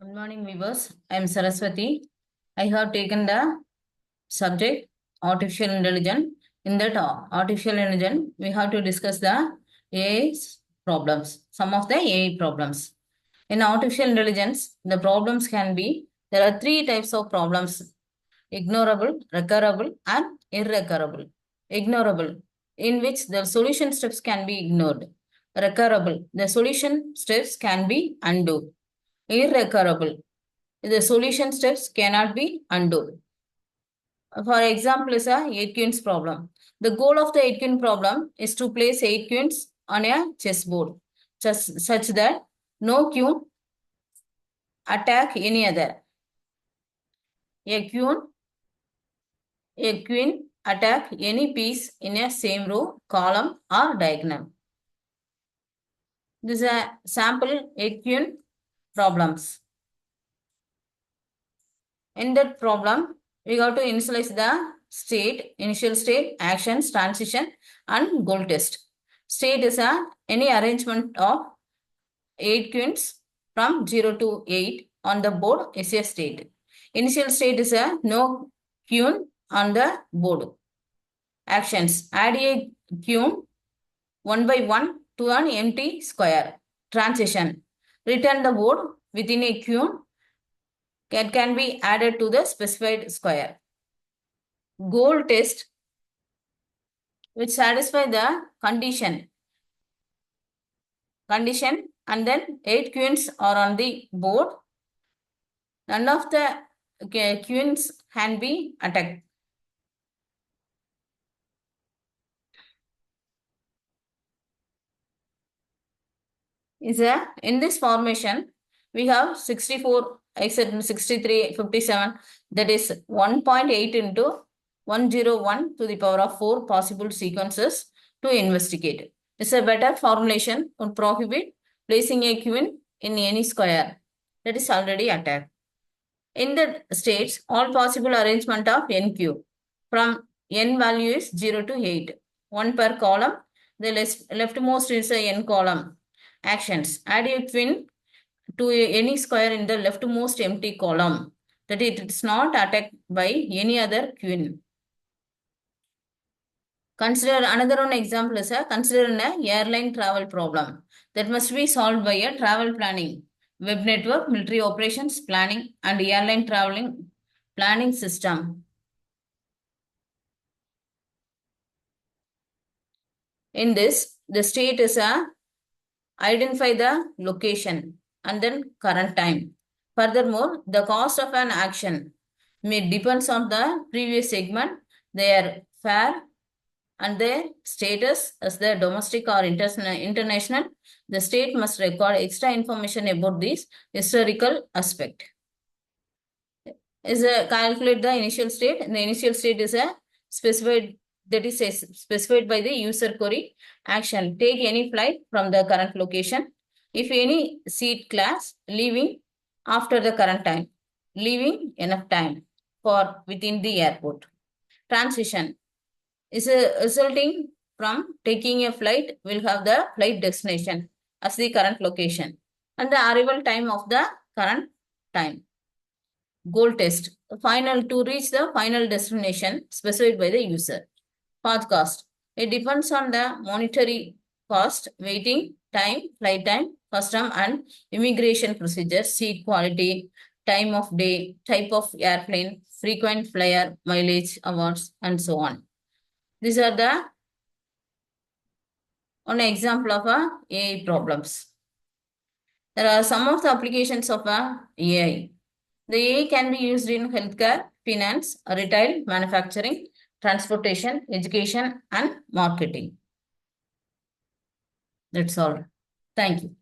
Good morning, viewers. I am Saraswati. I have taken the subject artificial intelligence. In that artificial intelligence, we have to discuss the AI's problems, some of the AI problems. In artificial intelligence, the problems can be there are three types of problems: ignorable, recurable, and irrecurable. Ignorable, in which the solution steps can be ignored. Recurable, the solution steps can be undo. Irrecurable, the solution steps cannot be undone. For example, is a 8 queens problem. The goal of the 8 queen problem is to place 8 queens on a chessboard such that no queen attack any other. A queen attack any piece in a same row, column or diagonal. This is a sample 8 queen problems. In that problem, we got to initialize the state, initial state, actions, transition, and goal test. State is any arrangement of 8 queens from 0 to 8 on the board is a state. Initial state is no queen on the board. Actions: add a queen 1 by 1 to an empty square. Transition: return the board within a queen that can be added to the specified square. Goal test, which satisfy the condition and then 8 queens are on the board. None of the queens can be attacked. In this formation, we have 64, except 63, 57, that is 1.8 into 101 to the power of 4 possible sequences to investigate. It's a better formulation would prohibit placing a queen in any square that is already attacked. In the states, all possible arrangement of NQ from n value is 0 to 8, 1 per column. The leftmost is a n column. Actions: add a queen to any square in the leftmost empty column that it is not attacked by any other queen. Consider another one example is consider an airline travel problem that must be solved by a travel planning, web network, military operations planning, and airline traveling planning system. In this, the state is identify the location and then current time. Furthermore, the cost of an action may depends on the previous segment, their fare, and their status as their domestic or international. The state must record extra information about this historical aspect. Is calculate the initial state. And the initial state is specified, that is specified by the user query. Action: take any flight from the current location. If any seat class, leaving after the current time, leaving enough time for within the airport. Transition is resulting from taking a flight will have the flight destination as the current location and the arrival time of the current time. Goal test, final to reach the final destination specified by the user. Path cost, it depends on the monetary cost, waiting time, flight time, custom and immigration procedures, seat quality, time of day, type of airplane, frequent flyer, mileage, hours, and so on. These are the one example of AI problems. There are some of the applications of AI. The AI can be used in healthcare, finance, retail, manufacturing, transportation, education, and marketing. That's all. Thank you.